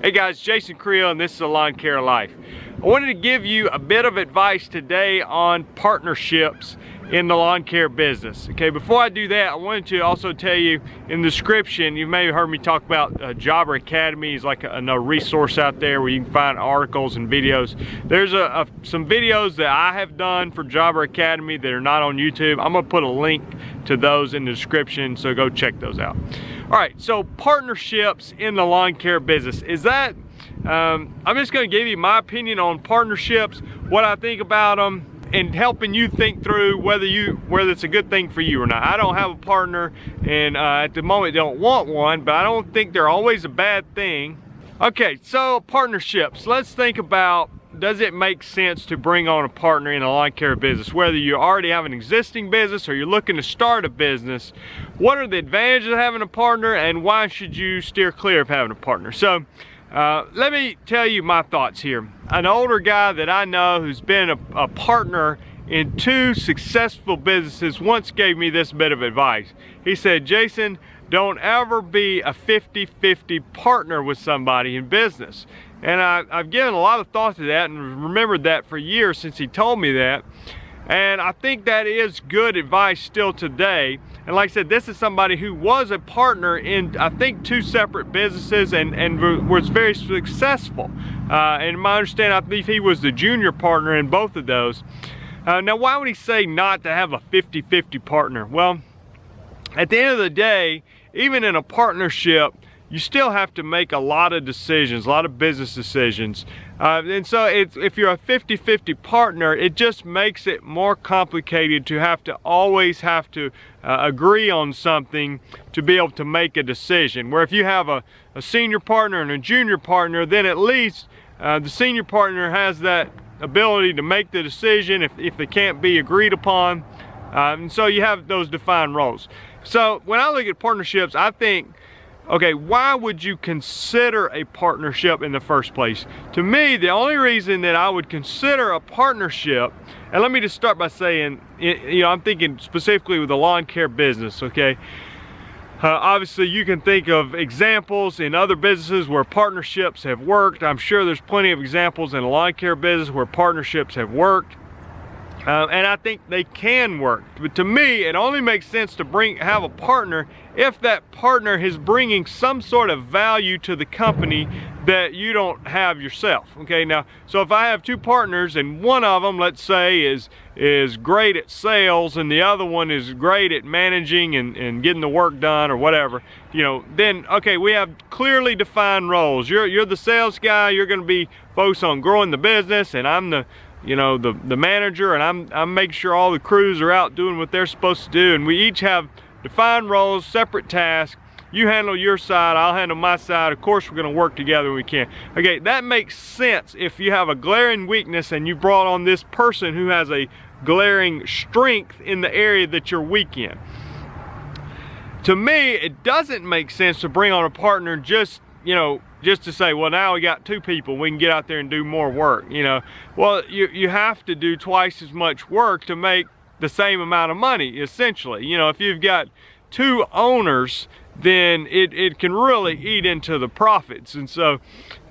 Hey guys, Jason Creel, and this is A Lawn Care Life. I wanted to give you a bit of advice today on partnerships in the lawn care business. Okay, before I do that, I wanted to also tell you in the description, you may have heard me talk about Jobber Academy is like a resource out there where you can find articles and videos. There's some videos that I have done for Jobber Academy that are not on YouTube. I'm gonna put a link to those in the description, so go check those out. All right, so partnerships in the lawn care business. I'm just gonna give you my opinion on partnerships, what I think about them, and helping you think through whether it's a good thing for you or not. I don't have a partner, and at the moment don't want one, but I don't think they're always a bad thing. Okay, so partnerships. Let's think about, does it make sense to bring on a partner in a lawn care business? Whether you already have an existing business or you're looking to start a business, what are the advantages of having a partner, and why should you steer clear of having a partner? So let me tell you my thoughts here. An older guy that I know who's been a partner in 2 successful businesses once gave me this bit of advice. He said, Jason, don't ever be a 50-50 partner with somebody in business. And I've given a lot of thought to that and remembered that for years since he told me that. And I think that is good advice still today. And like I said, this is somebody who was a partner in, I think, 2 separate businesses and was very successful. And in my understanding, I believe he was the junior partner in both of those. Now, why would he say not to have a 50-50 partner? Well, at the end of the day, even in a partnership, you still have to make a lot of decisions, a lot of business decisions. And so if you're a 50-50 partner, it just makes it more complicated to always have to agree on something to be able to make a decision. Where if you have a senior partner and a junior partner, then at least the senior partner has that ability to make the decision if they can't be agreed upon. And so you have those defined roles. So when I look at partnerships, I think, okay, why would you consider a partnership in the first place? To me, the only reason that I would consider a partnership, and let me just start by saying, I'm thinking specifically with the lawn care business, okay? Obviously, you can think of examples in other businesses where partnerships have worked. I'm sure there's plenty of examples in the lawn care business where partnerships have worked. And I think they can work. But to me, it only makes sense to have a partner if that partner is bringing some sort of value to the company that you don't have yourself. Okay, now, so if I have 2 partners and one of them, let's say, is great at sales and the other one is great at managing and getting the work done or whatever, then, okay, we have clearly defined roles. You're the sales guy, you're gonna be focused on growing the business, and I'm the manager, and I'm making sure all the crews are out doing what they're supposed to do, and we each have defined roles, separate tasks. You handle your side, I'll handle my side. Of course, we're gonna work together when we can. Okay, that makes sense if you have a glaring weakness and you brought on this person who has a glaring strength in the area that you're weak in. To me, it doesn't make sense to bring on a partner just to say, well, now we got 2 people, we can get out there and do more work. Well, you have to do twice as much work to make the same amount of money, essentially. If you've got 2 owners, then it can really eat into the profits. And so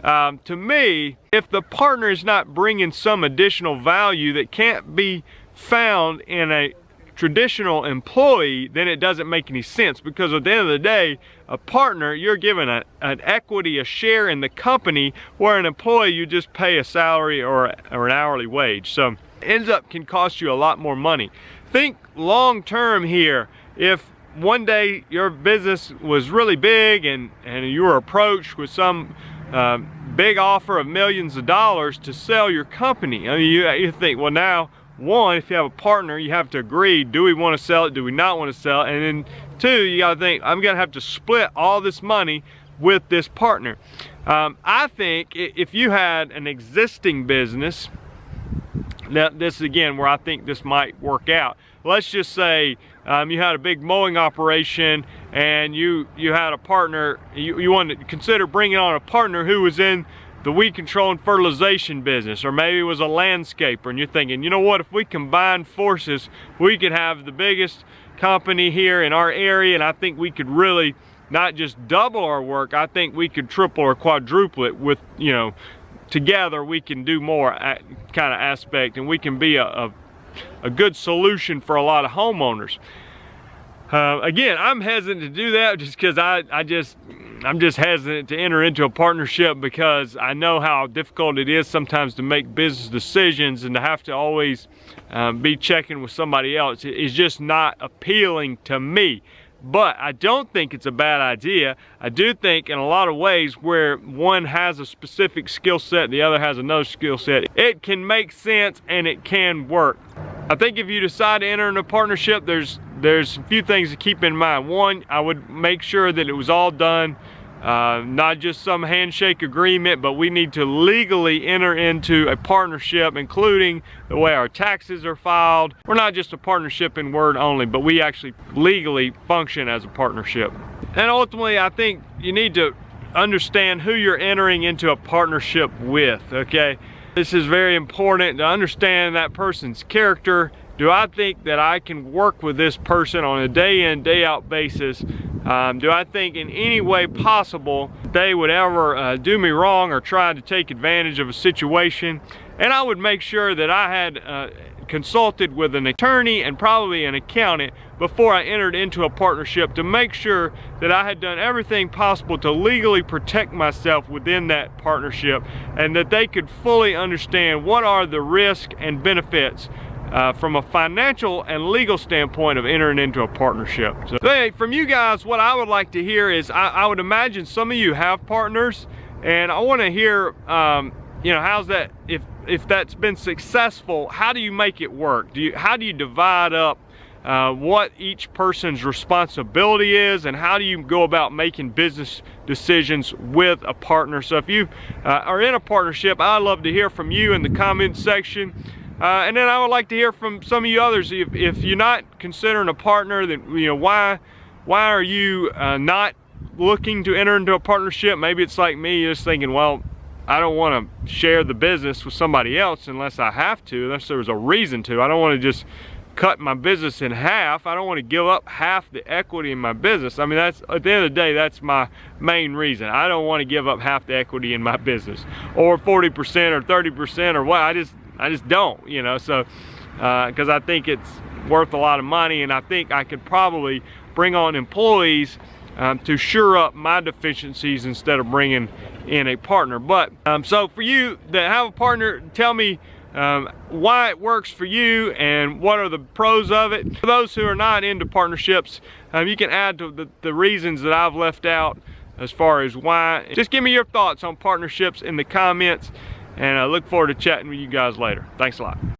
to me, if the partner is not bringing some additional value that can't be found in a traditional employee, then it doesn't make any sense, because at the end of the day, a partner, you're given an equity, a share in the company, where an employee, you just pay a salary or an hourly wage. So ends up can cost you a lot more money. Think long term here. If one day your business was really big and you were approached with some big offer of millions of dollars to sell your company, I mean, you think, well, now, one, if you have a partner, you have to agree, do we want to sell it, do we not want to sell it? And then 2, you got to think, I'm going to have to split all this money with this partner. I think if you had an existing business, now this is again where I think this might work out. Let's just say you had a big mowing operation and you had a partner, you wanted to consider bringing on a partner who was in the weed control and fertilization business, or maybe it was a landscaper, and you're thinking, you know what, if we combine forces, we could have the biggest company here in our area, and I think we could really not just double our work, I think we could triple or quadruple it with, you know, together we can do more kind of aspect, and we can be a good solution for a lot of homeowners. Again, I'm hesitant to do that just because I'm just hesitant to enter into a partnership, because I know how difficult it is sometimes to make business decisions, and to have to always be checking with somebody else is just not appealing to me. But I don't think it's a bad idea. I do think in a lot of ways where one has a specific skill set, the other has another skill set, it can make sense and it can work. I think if you decide to enter into a partnership, there's a few things to keep in mind. One, I would make sure that it was all done, not just some handshake agreement, but we need to legally enter into a partnership, including the way our taxes are filed. We're not just a partnership in word only, but we actually legally function as a partnership. And ultimately, I think you need to understand who you're entering into a partnership with, okay? This is very important to understand that person's character. Do I think that I can work with this person on a day in, day out basis? Do I think in any way possible they would ever do me wrong or try to take advantage of a situation? And I would make sure that I had consulted with an attorney and probably an accountant before I entered into a partnership, to make sure that I had done everything possible to legally protect myself within that partnership, and that they could fully understand what are the risks and benefits from a financial and legal standpoint of entering into a partnership. So hey, from you guys, what I would like to hear is, I would imagine some of you have partners, and I want to hear, you know, how's that, if that's been successful, how do you make it work? How do you divide up what each person's responsibility is, and how do you go about making business decisions with a partner? So if you are in a partnership, I'd love to hear from you in the comments section. And then I would like to hear from some of you others. If you're not considering a partner, then, you know, why are you not looking to enter into a partnership? Maybe it's like me, you're just thinking, well, I don't want to share the business with somebody else unless I have to, unless there's a reason to. I don't want to just cut my business in half. I don't want to give up half the equity in my business. I mean, that's, at the end of the day, that's my main reason. I don't want to give up half the equity in my business, or 40% or 30% or what. I just don't, you know. So because I think it's worth a lot of money, and I think I could probably bring on employees to shore up my deficiencies instead of bringing in a partner. But so for you that have a partner, tell me why it works for you and what are the pros of it. For those who are not into partnerships, you can add to the reasons that I've left out as far as why. Just give me your thoughts on partnerships in the comments, and I look forward to chatting with you guys later. Thanks a lot.